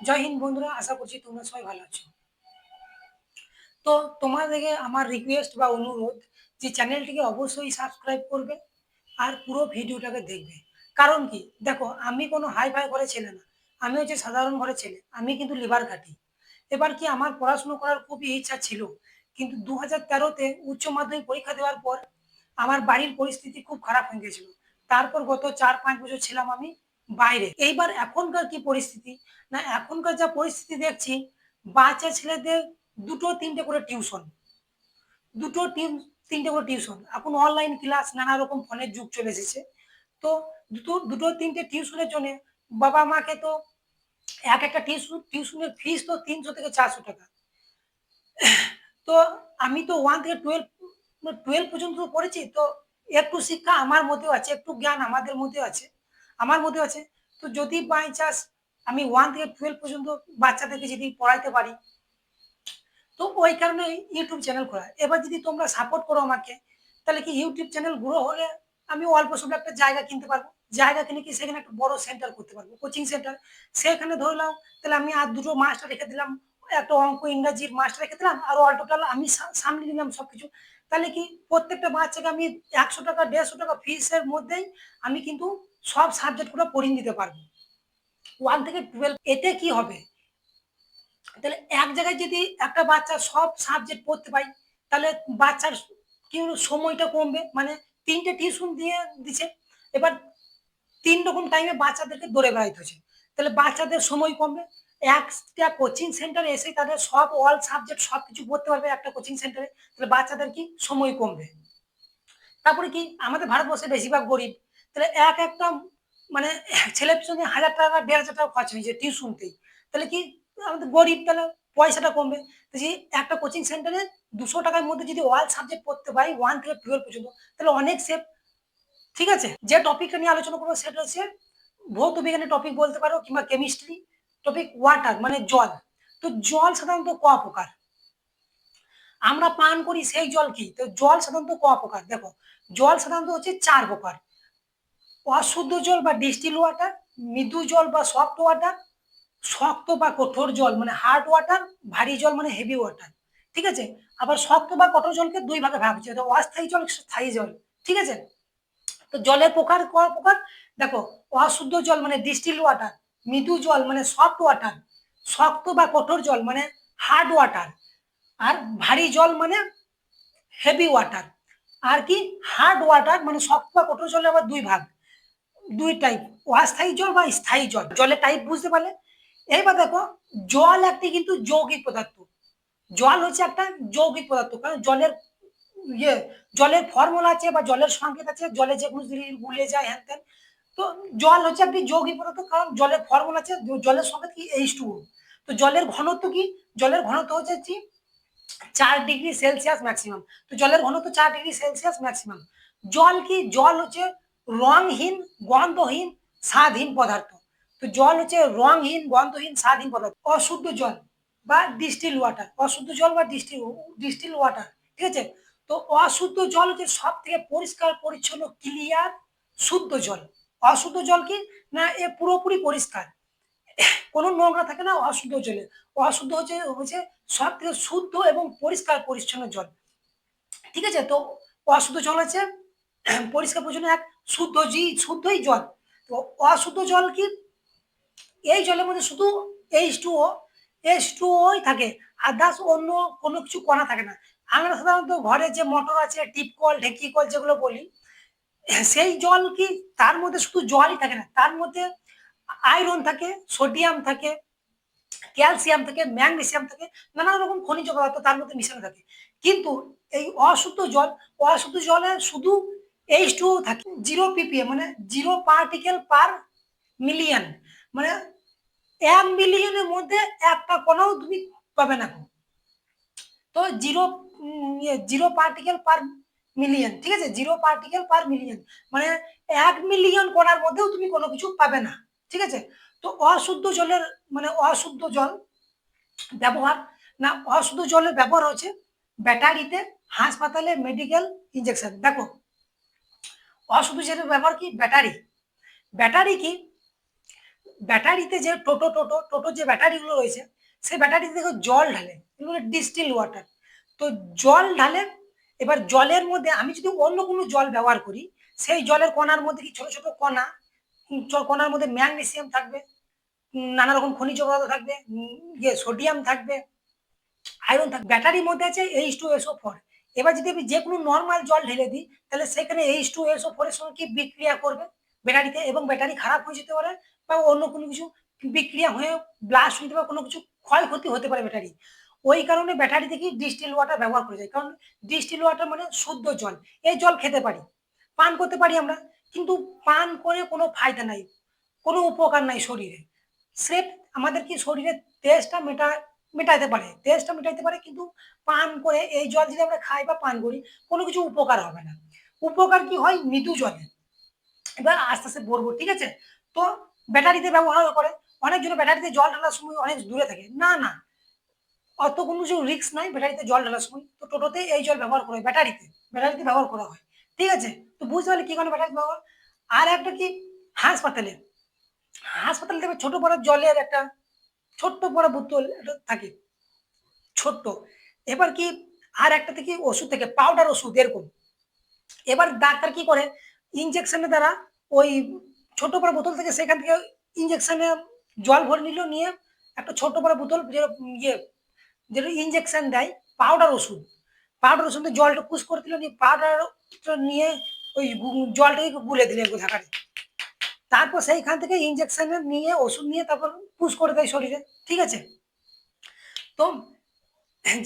জয় হিন্দ বন্ধুরা, আশা করছি তোমরা সবাই ভালো আছো। তো তোমাদেরকে আমার রিকোয়েস্ট বা অনুরোধ যে চ্যানেলটিকে অবশ্যই সাবস্ক্রাইব করবে আর পুরো ভিডিওটাকে দেখবে। কারণ কি, দেখো আমি কোনো হাই ফাই ঘরে ছেলে না, আমি হচ্ছে সাধারণ ঘরের ছেলে। আমি কিন্তু লিভার কাটি। এবার কি, আমার পড়াশুনো করার খুবই ইচ্ছা ছিল, কিন্তু 2013-তে উচ্চ মাধ্যমিক পরীক্ষা দেওয়ার পর আমার বাড়ির পরিস্থিতি খুব খারাপ হয়ে গেছিল। তারপর গত 4-5 বছর ছিলাম আমি বাইরে। এইবার এখনকার কি পরিস্থিতি, না এখনকার যা পরিস্থিতি দেখছি, বাচ্চা ছেলেদের দুটো তিনটে করে টিউশন, দুটো তিনটে করে টিউশন, এখন অনলাইন ক্লাস, নানা রকম ফোনের যুগ চলে এসেছে। তো দুটো দুটো তিনটে টিউশনের জন্য বাবা মাকে তো একটা টিউশনের ফিস তো 300 থেকে 400 টাকা। তো আমি তো 1 থেকে 12 পর্যন্ত পড়েছি। তো একটু শিক্ষা আমার মধ্যেও আছে, একটু জ্ঞান আমাদের মধ্যে আছে, আমার মধ্যে আছে। তো যদি বাই চান্স আমি 1 থেকে 12 পর্যন্ত বাচ্চাদেরকে যদি পড়াইতে পারি, তো ওই কারণে ইউটিউব চ্যানেল খোলা। এবার যদি তোমরা সাপোর্ট করো আমাকে, তাহলে কি ইউটিউব চ্যানেল গ্রো হলে আমি অল্প স্বল্প একটা জায়গা কিনতে পারবো। জায়গা কিনে কি সেখানে একটা বড় সেন্টার করতে পারবো, কোচিং সেন্টার। সেখানে ধরলাম, তাহলে আমি আর দুটো মাস্টার রেখে দিলাম, একটা অঙ্ক ইংরাজির মাস্টার রেখে দিলাম, আর অল টোটাল আমি সামনে নিলাম সবকিছু। তাহলে কি প্রত্যেকটা বাচ্চাকে আমি 100 টাকা 150 টাকা ফিসের মধ্যেই আমি কিন্তু সব সাবজেক্ট গুলো পড়িয়ে দিতে পারবো, 1 থেকে 12। এতে কি হবে, তাহলে এক জায়গায় যদি একটা বাচ্চা সব সাবজেক্ট পড়তে পায়, তাহলে বাচ্চার কি হলো, সময়টা কমবে। মানে তিনটে টিউশন দিয়ে দিচ্ছে, এবার 3 রকম টাইমে বাচ্চাদেরকে দৌড়ে বেড়াইতে হচ্ছে, তাহলে বাচ্চাদের সময় কমবে। একটা কোচিং সেন্টারে এসে তাদের সব অল সাবজেক্ট সবকিছু পড়তে পারবে একটা কোচিং সেন্টারে, তাহলে বাচ্চাদের কি সময় কমবে। তারপরে কি, আমাদের ভারতবর্ষে বেশিরভাগ গরিব, তাহলে একটা মানে ছেলের পিছনে 1000 টাকা 1500 টাকা খরচ হয়েছে টিউশনতেই। তাহলে কি, আমাদের গরিব, তাহলে পয়সাটা কমবে। তো যে একটা কোচিং সেন্টারে 200 টাকার মধ্যে যদি অল সাবজেক্ট পড়তে পারি 1 থেকে 12 পর্যন্ত, তাহলে অনেক সেফ। ঠিক আছে, যে টপিকটা নিয়ে আলোচনা করবো সেটা হচ্ছে ভৌত বিজ্ঞানের টপিক বলতে পারো, কিংবা কেমিস্ট্রি টপিক, ওয়াটার মানে জল। তো জল সাধারণত ক প্রকার, আমরা পান করি সেই জল কি, তো জল সাধারণত ক প্রকার। দেখো, জল সাধারণত হচ্ছে 4 প্রকার: অশুদ্ধ জল বা ডিস্টিল ওয়াটার, মৃদু জল বা সফট ওয়াটার, শক্ত বা কঠোর জল মানে হার্ড ওয়াটার, ভারী জল মানে হেভি ওয়াটার। ঠিক আছে, আবার শক্ত বা কঠোর জলকে দুই ভাগে ভাগ হচ্ছে, অস্থায়ী জল, স্থায়ী জল। ঠিক আছে, তো জলের প্রকার ক প্রকার, দেখো, অশুদ্ধ জল মানে ডিস্টিল ওয়াটার, মৃদু জল মানে সফট ওয়াটার, শক্ত বা কঠোর জল মানে হার্ড ওয়াটার, আর ভারী জল মানে হেভি ওয়াটার। আর কি, হার্ড ওয়াটার মানে শক্ত বা কঠোর জলের আবার দুই ভাগ, দুই টাইপ: অস্থায়ী জল বা স্থায়ী জল। জলের টাইপ বুঝতে পারলে। এইবার দেখো, জল একটি কিন্তু যৌগিক পদার্থ। জল হচ্ছে একটা যৌগিক পদার্থ, কারণ জলের ইয়ে জলের ফর্মুলা আছে বা জলের সংকেত আছে, জলে যে কোনো জিনিস গুলে যায় হ্যান ত্যান। তো জল হচ্ছে একটি যৌগিক পদার্থ, কারণ জলের ফর্মুলা আছে, জলের সংকেত কি H2O। তো জলের ঘনত্ব কি, জলের ঘনত্ব হচ্ছে 4 ডিগ্রি সেলসিয়াস ম্যাক্সিমাম। তো জলের ঘনত্ব 4 ডিগ্রি সেলসিয়াস ম্যাক্সিমাম। জল কি, জল হচ্ছে রংহীন, গন্ধহীন, স্বাদহীন পদার্থ। তো জল হচ্ছে রংহীন, গন্ধহীন, স্বাদহীন পদার্থ। অশুদ্ধ জল বা ডিস্টিল ওয়াটার, অশুদ্ধ জল বা ডিস্টিল ওয়াটার। ঠিক আছে, তো অশুদ্ধ জল হচ্ছে সব থেকে পরিষ্কার পরিচ্ছন্ন ক্লিয়ার শুদ্ধ জল। অশুদ্ধ জল কি, না এ পুরোপুরি পরিষ্কার, কোনো নোংরা থাকে না অশুদ্ধ জলে। অশুদ্ধ হচ্ছে হচ্ছে সব থেকে শুদ্ধ এবং পরিষ্কার পরিচ্ছন্ন জল। ঠিক আছে, তো অশুদ্ধ জল আছে পরিষ্কার পরিচ্ছন্ন এক শুদ্ধই জল। তো অশুদ্ধ জল কি, এই জলের মধ্যে শুধু H2O থাকে, আদার্স অন্য কোনো কিছু কণা থাকে না। আমরা সাধারণত ঘরে যে মোটর আছে, টিপ কল, ঢেঁকি কল যেগুলো বলি, সেই জল কি, তার মধ্যে শুধু জলই থাকে না, তার মধ্যে আয়রন থাকে, সোডিয়াম থাকে, ক্যালসিয়াম থাকে, ম্যাগনেসিয়াম থাকে, নানা রকম খনিজ পদার্থ তার মধ্যে মিশানো থাকে। কিন্তু এই অশুদ্ধ জলে শুধু H2O থাকে, 0 ppm মানে 0 পার্টিকেল পার মিলিয়ন, মানে 1 মিলিয়নের মধ্যে একটা কণাও তুমি পাবে না। তো 0 পার্টিকেল পার মিলিয়ন, ঠিক আছে, 0 পার্টিকেল পার মিলিয়ন, মানে 1 মিলিয়ন কণার মধ্যেও তুমি কোনো কিছু পাবে না। ঠিক আছে, তো অশুদ্ধ জলের মানে অশুদ্ধ জল ব্যবহার, না অশুদ্ধ জলের ব্যবহার হচ্ছে ব্যাটারিতে, হাসপাতালে, মেডিকেল ইনজেকশন। দেখো, অশুদ্ধ জলের ব্যবহার কি, ব্যাটারি। ব্যাটারি কি, ব্যাটারিতে যে টোটো যে ব্যাটারিগুলো রয়েছে, সেই ব্যাটারিতে দেখো জল ঢালে, এগুলো ডিস্টিল ওয়াটার। তো জল ঢালে, এবার জলের মধ্যে আমি যদি অন্য কোনো জল ব্যবহার করি, সেই জলের কণার মধ্যে কি ছোট ছোট কণা, কণার মধ্যে ম্যাগনেসিয়াম থাকবে, নানা রকম খনিজ পদার্থ থাকবে, সোডিয়াম থাকবে, আয়রন থাকবে। ব্যাটারির মধ্যে আছে H2SO4। এবার যদি আমি যে কোনো নর্মাল জল ঢেলে দিই, তাহলে সেখানে H2SO4 এর সঙ্গে কি বিক্রিয়া করবে ব্যাটারিতে, এবং ব্যাটারি খারাপ হয়ে যেতে পারে, বা অন্য কোনো কিছু বিক্রিয়া হয়ে ব্লাস্ট হতে পারে, কোনো কিছু ক্ষয়ক্ষতি হতে পারে ব্যাটারি। ওই কারণে ব্যাটারিতে কি ডিস্টিল ওয়াটার ব্যবহার করা যায়, কারণ ডিস্টিল ওয়াটার মানে শুদ্ধ জল। এই জল খেতে পারি, পান করতে পারি আমরা, কিন্তু পান করে কোনো ফায়দা নাই, কোনো উপকার নাই শরীরে। স্রেফ আমাদের কি শরীরের তেষ্টা মেটাতে পারে, তেষ্টা মেটাতে পারে, কিন্তু পান করে এই জল যদি আমরা খাই বা পান করি, কোনো কিছু উপকার হবে না। উপকার কি হয় মৃদু জলে। এবার আস্তে আস্তে বলবো, ঠিক আছে? তো ব্যাটারিতে ব্যবহার করে, অনেকজন ব্যাটারিতে জল ঢালার সময় অনেক দূরে থাকে, না না, অত কোনো কিছু রিস্ক নাই ব্যাটারিতে জল ঢালার সময়। তো টোটোতে এই জল ব্যবহার করা হয়, ব্যাটারিতে ব্যবহার করা হয়, ঠিক আছে? তো বুঝতে পারলে কি কারণে ব্যাটারি ব্যবহার। আর একটা কি, হাসপাতালে, হাসপাতালে দেখবে ছোট বড় জলের একটা ছোট্ট বড় বোতল একটা থাকে, ছোট্ট। এবার কি, আর একটা থেকে ওষুধ থেকে পাউডার ওষুধ এরকম। এবার ডাক্তার কি করে, ইনজেকশনের দ্বারা ওই ছোট বড় বোতল থেকে, সেখান থেকে ইনজেকশনে জল ভরে নিল, নিয়ে একটা ছোট বড় বোতল ইয়ে, যেটা ইনজেকশন দেয়, পাউডার ওষুধ, পাউডার ওষুধে জলটা পুশ করে দিল, নিয়ে পাউডারটা নিয়ে ওই জলটাকে গুলে দিলে গোধাকারে। তারপর সেইখান থেকে ইনজেকশন নিয়ে ওষুধ নিয়ে তারপর পুশ করে দেয় শরীরে, ঠিক আছে? তো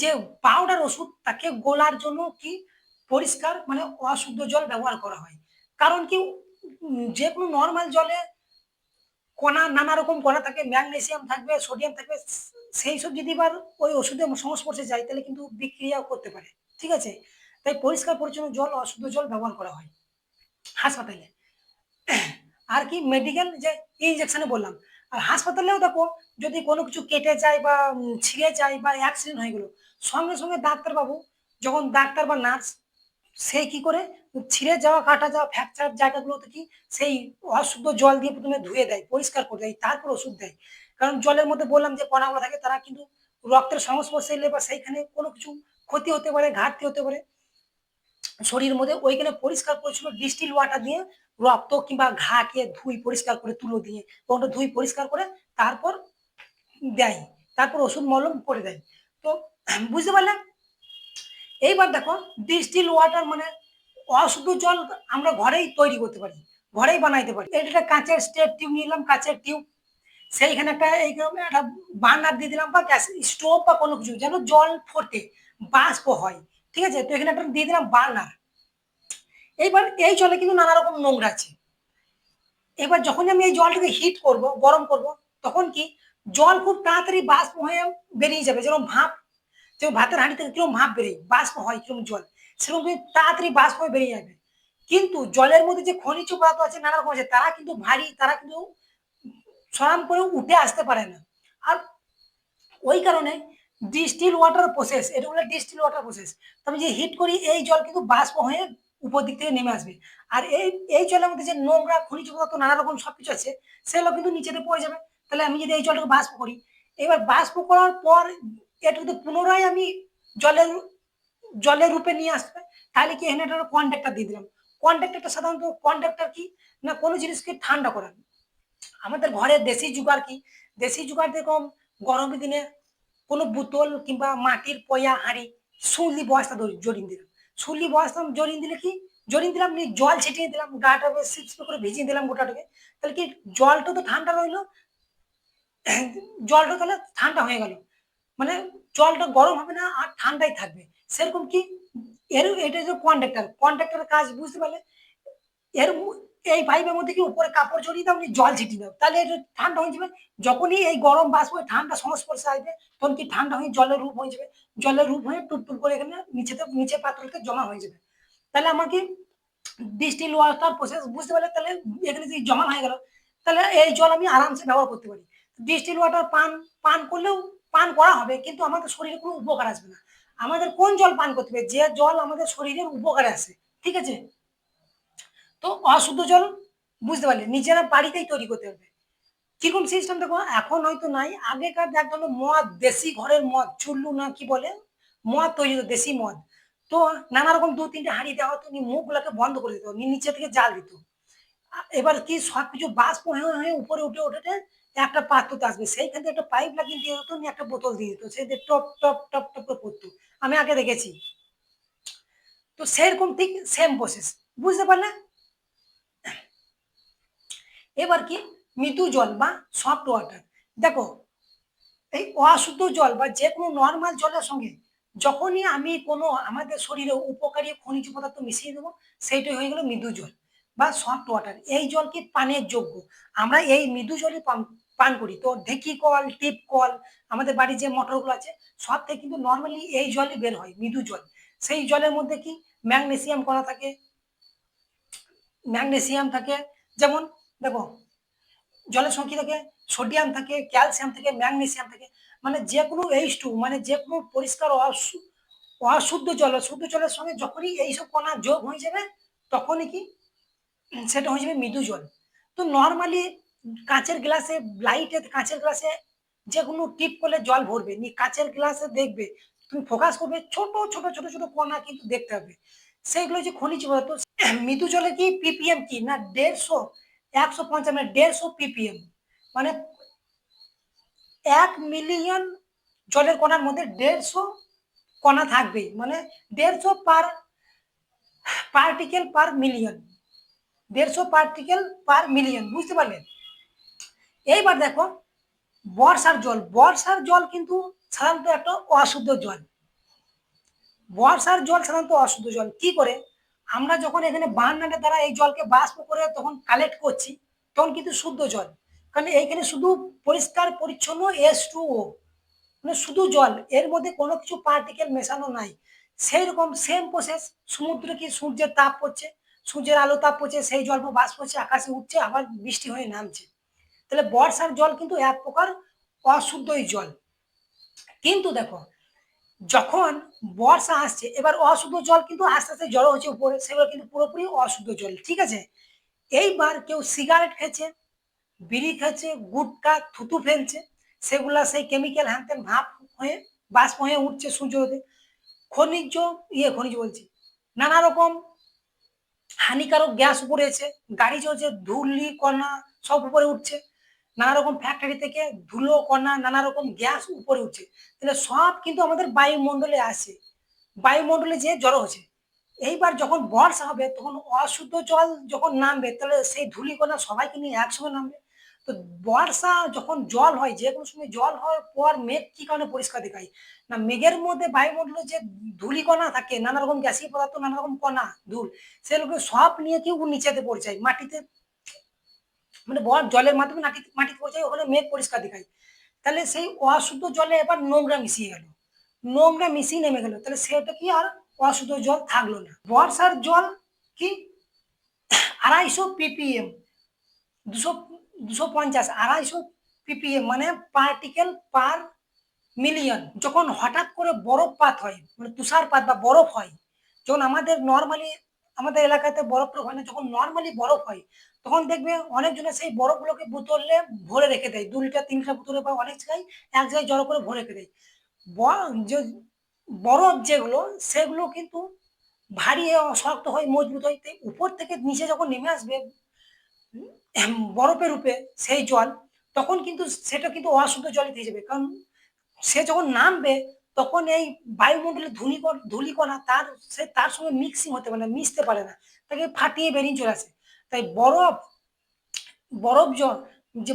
যে পাউডার ওষুধ, তাকে গোলার জন্য কি পরিষ্কার মানে অশুদ্ধ জল ব্যবহার করা হয়। কারণ কি, যে কোনো নর্মাল জলে কণা, নানা রকম কণা থাকে, ম্যাগনেসিয়াম থাকবে, সোডিয়াম থাকবে, সেই সব যদি এবার ওই ওষুধের সংস্পর্শে যায়, তাহলে কিন্তু বিক্রিয়াও করতে পারে, ঠিক আছে? তাই পরিষ্কার পরিচ্ছন্ন জল, অশুদ্ধ জল ব্যবহার করা হয় হাসপাতালে। আর কি মেডিকেল যে ইনজেকশনে বললাম। আর হাসপাতালেও দেখো, যদি কোনো কিছু কেটে যায় বা ছিঁড়ে যায় বা অ্যাক্সিডেন্ট হয়ে গেল, সঙ্গে সঙ্গে ডাক্তারবাবু, যখন ডাক্তার বা নার্স, সে কি করে ছিঁড়ে যাওয়া, কাটা যাওয়া, ফ্র্যাকচার জায়গাগুলোতে কি সেই অশুদ্ধ জল দিয়ে প্রথমে ধুয়ে দেয়, পরিষ্কার করে দেয়, তারপর ওষুধ দেয়। কারণ জলের মধ্যে বললাম যে কণাগুলো থাকে, তারা কিন্তু রক্তের সংস্পর্শে এলে বা সেইখানে কোনো কিছু ক্ষতি হতে পারে, ঘাটতি হতে পারে শরীরের মধ্যে, ওইখানে পরিষ্কার পরিচ্ছন্ন ডিস্টিল ওয়াটার দিয়ে রক্ত কিংবা ঘাকে ধুই পরিষ্কার করে, তুলো দিয়ে ওটা ধুই পরিষ্কার করে তারপর দেয়, তারপর ওষুধ মলম করে দেয়। তো বুঝতে পারলেন? এইবার দেখো, ডিস্টিল ওয়াটার মানে অশুদ্ধ জল আমরা ঘরেই তৈরি করতে পারি, ঘরেই বানাইতে পারি। এটা একটা কাঁচের স্টেট টিউব নিলাম, কাঁচের টিউব, সেইখানে একটা এইরকম একটা বার্নার দিয়ে দিলাম, বা গ্যাস স্টোভ বা কোনো কিছু যেন জল ফোটে, বাষ্প হয়, ঠিক আছে? তো এখানে একটা দিয়ে দিলাম বার্নার। এইবার এই জলে কিন্তু নানা রকম নোংরা আছে। এবার যখন আমি এই জলটাকে হিট করব, গরম করব, তখন কি জল খুব তাড়াতাড়ি বাষ্প হয়ে বেরিয়ে যাবে, যেরকম ভাপ, যেমন ভাতের হাঁড়ি থেকে কিরকম ভাপ বেরিয়ে বাষ্প হয়, কিরকম জল, সেরকম কিন্তু তাড়াতাড়ি বাষ্প হয়ে বেরিয়ে যাবে। কিন্তু জলের মধ্যে যে খনিজ পদার্থ আছে, নানা রকম আছে, তারা কিন্তু ভারী, তারা কিন্তু সরাম করে উঠে আসতে পারে না। আর ওই কারণে ডিস্টিল ওয়াটার প্রসেস, এটা হলো ডিস্টিল ওয়াটার প্রসেস। তবে যে হিট করি, এই জল কিন্তু বাষ্প হয়ে উপর দিক থেকে নেমে আসবে। আর এই জলের মধ্যে যে নোংরা খনিজ পদার্থ নানা রকম সবকিছু আছে, সেগুলো কিন্তু নিচেতে পড়ে যাবে। তাহলে আমি যদি এই জলটাকে বাষ্প করি, এবার বাষ্প করার পর এটা কিন্তু পুনরায় আমি জলের জলের রূপে নিয়ে আসবে। তাহলে কি, এখানে একটা কন্ডাক্টর দিয়ে দিলাম। কন্ডাক্টরটা সাধারণত, কন্ডাক্টর কি না, কোনো জিনিসকে ঠান্ডা করা। আমাদের ঘরে দেশি জুগাড় কি, দেশি জুগাড় যেরকম গরমের দিনে কোনো বোতল কিংবা মাটির পয়া হাঁড়ি, শুনলি বস্তা জড়িয়ে দিলাম, শুনলি বস্তা জড়িয়ে দিলে কি, জড়িয়ে দিলাম নিয়ে জল ছিটিয়ে দিলাম, গাটা বেশ সিপসিপে করে ভিজিয়ে দিলাম গোটাটাকে, তাহলে কি জলটা তো ঠান্ডা রইলো, জলটা তাহলে ঠান্ডা হয়ে গেল, মানে জলটা গরম হবে না, আর ঠান্ডাই থাকবে। সেরকম কি, এটা যে কন্ডাক্টর, কন্ডাক্টরের কাজ বুঝতে পারলে। এর এই পাইপের মধ্যে কি উপরে কাপড় জড়িয়ে দাও, জল ছিটিয়ে দাও, তাহলে এটা ঠান্ডা হয়ে যাবে। যখনই এই গরম বাষ্প ঠান্ডা সংস্পর্শে আসবে, তখন কি ঠান্ডা হয়ে জলের রূপ হয়ে যাবে, জলের রূপ হয়ে টুপটুপ করে এখানে নিচে পাত্রতে জমা হয়ে যাবে। তাহলে আমার কি ডিস্টিল ওয়াটার প্রসেস বুঝতে পারলে, তাহলে এখানে যদি জমা হয়ে গেল, তাহলে এই জল আমি আরামসে ব্যবহার করতে পারি। ডিস্টিল ওয়াটার পান করলেও পান করা হবে, কিন্তু আমাদের শরীরে কোনো উপকার আসবে না। আমাদের কোন জল পান করতে হবে, যে জল আমাদের শরীরের উপকারে আসে, ঠিক আছে? তো অশুদ্ধ জল বুঝতে পারলে নিজেরা বাড়িতেই তৈরি করতে হবে। কিরকম সিস্টেম দেখো, এখন হয়তো নাই, আগেকার এক ধরনের মদ, দেশি ঘরের মদ, চুল্লু না কি বলে, মদ তৈরি হতো, দেশি মদ। তো নানা রকম দু তিনটে হাঁড়ি দেওয়া হতো, মুখগুলোকে বন্ধ করে দিত, নিচে থেকে জাল দিত। এবার কি সবকিছু বাষ্প হয়ে হয়ে উপরে উঠে উঠে উঠে একটা পাত্রতে আসবে, সেইখান থেকে একটা পাইপ লাগিয়ে দিয়ে হতো, নিয়ে একটা বোতল দিয়ে দিত, সেই দিয়ে টপ টপ টপ টপ করে পড়তো। আমি আগে দেখেছি। তো সেরকম ঠিক সেম প্রসেস, বুঝতে পারলে? এবার কি মৃদু জল বা সফট ওয়াটার, দেখো এই অশুদ্ধ জল বা যে কোনো নর্মাল জলের সঙ্গে যখনই আমি কোনো আমাদের শরীরে উপকারী খনিজ পদার্থ মিশিয়ে দেবো, সেইটাই হয়ে গেল মৃদু জল বা সফট ওয়াটার। এই জল কি পানের যোগ্য, আমরা এই মৃদু জলই পান পান করি। তো ঢেকি কল, টিপ কল, আমাদের বাড়ির যে মোটরগুলো আছে, সব থেকে কিন্তু নর্মালি এই জলই বের হয়, মৃদু জল। সেই জলের মধ্যে কি ম্যাগনেসিয়াম কণা থাকে, ম্যাগনেসিয়াম থাকে। যেমন দেখো, জলের সঙ্গে কি থাকে, সোডিয়াম থাকে, ক্যালসিয়াম থাকে, ম্যাগনেসিয়াম থাকে। মানে যে কোনো H2, মানে যে কোনো পরিষ্কার অশুদ্ধ জল, শুদ্ধ জলের সঙ্গে যখনই এইসব কণা যোগ হয়ে যাবে, তখনই কি সেটা হয়ে যাবে মৃদু জল। তো নর্মালি কাঁচের গ্লাসে, লাইটে কাঁচের গ্লাসে যে কোনো টিপ করলে জল ভরবে নি, কাঁচের গ্লাসে দেখবে, তুমি ফোকাস করবে, ছোট ছোট ছোট ছোট কণা কিন্তু দেখতে হবে। সেইগুলো যে খনিজ পদার্থ। মৃদু জলে কি পিপিএম কি না 150, 150, মানে 150 পিপিএম, মানে 1 মিলিয়ন জলের কণার মধ্যে 150 কণা থাকবেই, মানে 150 particle per million, 150 particle per million, বুঝতে পারলেন? এইবার দেখো, বর্ষার জল কিন্তু সাধারণত একটা অশুদ্ধ জল। বর্ষার জল সাধারণত অশুদ্ধ জল কি করে, আমরা যখন এখানে বাহান্নাটের দ্বারা এই জলকে বাষ্প করে তখন কালেক্ট করছি, তখন কিন্তু শুদ্ধ জল। কারণ এইখানে শুধু পরিষ্কার পরিচ্ছন্ন H2O, মানে শুধু জল, এর মধ্যে কোনো কিছু পার্টিকেল মেশানো নাই। সেই রকম সেম প্রসেস, সমুদ্রে কি সূর্যের তাপ পড়ছে, সূর্যের আলো তাপ পড়ছে, সেই জল বাষ্প হচ্ছে, আকাশে উঠছে, আবার বৃষ্টি হয়ে নামছে। তাহলে বর্ষার জল কিন্তু এক প্রকার অশুদ্ধই জল। কিন্তু দেখো, যখন বর্ষা আসছে, এবার অশুদ্ধ জল কিন্তু আস্তে আস্তে জড়ো হচ্ছে উপরে, সেগুলো কিন্তু পুরোপুরি অশুদ্ধ জল, ঠিক আছে? এইবার কেউ সিগারেট খেয়েছে, বিড়ি খেয়েছে, গুটকা থুতু ফেলছে, সেগুলা সেই কেমিক্যাল হ্যানত্যান ভাপ হয়ে বাষ্প হয়ে উঠছে সূর্যতে। খনিজ, খনিজ বলছি, নানা রকম হানিকারক গ্যাস উপরে এসে গাড়ি চলছে, ধুলি কণা সব উপরে উঠছে, নানা রকম ফ্যাক্টরি থেকে ধুলো কণা নানা রকম গ্যাস উপরে উঠছে। তাহলে সব কিন্তু আমাদের বায়ুমণ্ডলে আসে, বায়ুমণ্ডলে যে জড়ো হচ্ছে। এইবার যখন বর্ষা হবে, তখন অশুদ্ধ জল যখন নামবে, তাহলে সেই ধূলিকণা সবাইকে নিয়ে একসঙ্গে নামবে। তো বর্ষা যখন জল হয়, যে কোনো সময় জল হওয়ার পর মেঘ কি কারণে পরিষ্কার দেখায়, না মেঘের মধ্যে বায়ুমণ্ডলে যে ধূলিকণা থাকে, নানা রকম গ্যাসীয় পদার্থ, নানা রকম কণা, ধূল, সেগুলো সব নিয়ে কেউ নিচেতে পড়ে যায় মাটিতে, মানে জলের মাধ্যমে মাটিতে পড়ে যায়, ওখানে মেঘ পরিষ্কার দেখায়। তাহলে সেই অশুদ্ধ জলে এবার নোংরা মিশিয়ে গেল, নোংরা মিশিয়ে নেমে গেল, তাহলে সেটা কি আর অশুদ্ধ জল থাকলো না। বর্ষার জল কি 250 ppm, 250 250 ppm, মানে পার্টিকেল পার মিলিয়ন। যখন হঠাৎ করে বরফপাত হয়, মানে তুষারপাত বা বরফ হয়, যখন আমাদের নর্মালি আমাদের এলাকাতে বরফ হয় না, যখন নর্মালি বরফ হয়, তখন দেখবে অনেকজনে সেই বরফগুলোকে বোতলে ভরে রেখে দেয়, 2 লিটার 3 লিটার বোতলে, বা অনেক জায়গায় এক জায়গায় জড়ো করে ভরে রেখে দেয়। যে বরফ যেগুলো, সেগুলো কিন্তু ভারী শক্ত হয়, মজবুত হয়, তাই উপর থেকে নিচে যখন নেমে আসবে বরফের রূপে সেই জল, তখন কিন্তু সেটা কিন্তু অশুদ্ধ জলে দিয়ে যাবে। কারণ সে যখন নামবে, তখন এই বায়ুমণ্ডলে ধূলিকণা তার সঙ্গে মিক্সিং হতে পারে না, মিশতে পারে না, তাকে ফাটিয়ে বেরিয়ে চলে আসে। তাই বরফ জল, যে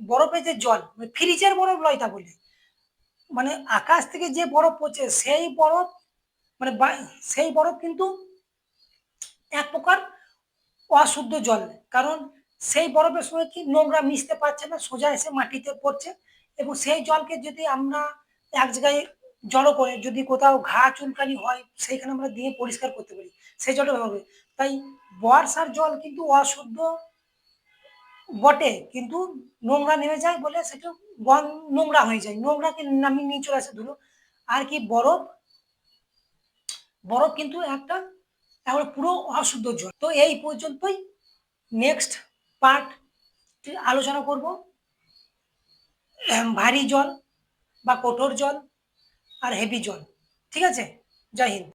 বরফের যে জল, মানে ফ্রিজের বরফ লয় তা বলে, মানে আকাশ থেকে যে বরফ পড়ছে সেই বরফ, মানে সেই বরফ কিন্তু এক প্রকার অশুদ্ধ জল। কারণ সেই বরফের সঙ্গে কি নোংরা মিশতে পারছে না, সোজা এসে মাটিতে পড়ছে, এবং সেই জলকে যদি আমরা এক জায়গায় জড়ো করে যদি কোথাও ঘা চুলকানি হয়, সেইখানে আমরা দিয়ে পরিষ্কার করতে পারি, সেই জলটা ব্যবহার করি। তাই বর্ষার জল কিন্তু অশুদ্ধ বটে, কিন্তু নোংরা নেমে যায় বলে সেটা নোংরা হয়ে যায়, নোংরাকে নামিয়ে নিয়ে চলে আসে ধুলো। আর কি বরফ, বরফ কিন্তু একটা তাহলে পুরো অশুদ্ধ জল। তো এই পর্যন্তই, নেক্সট পার্ট আলোচনা করব। ভারী জল বা কঠোর জল আর হেভি জল। ঠিক আছে? জয় হিন্দ।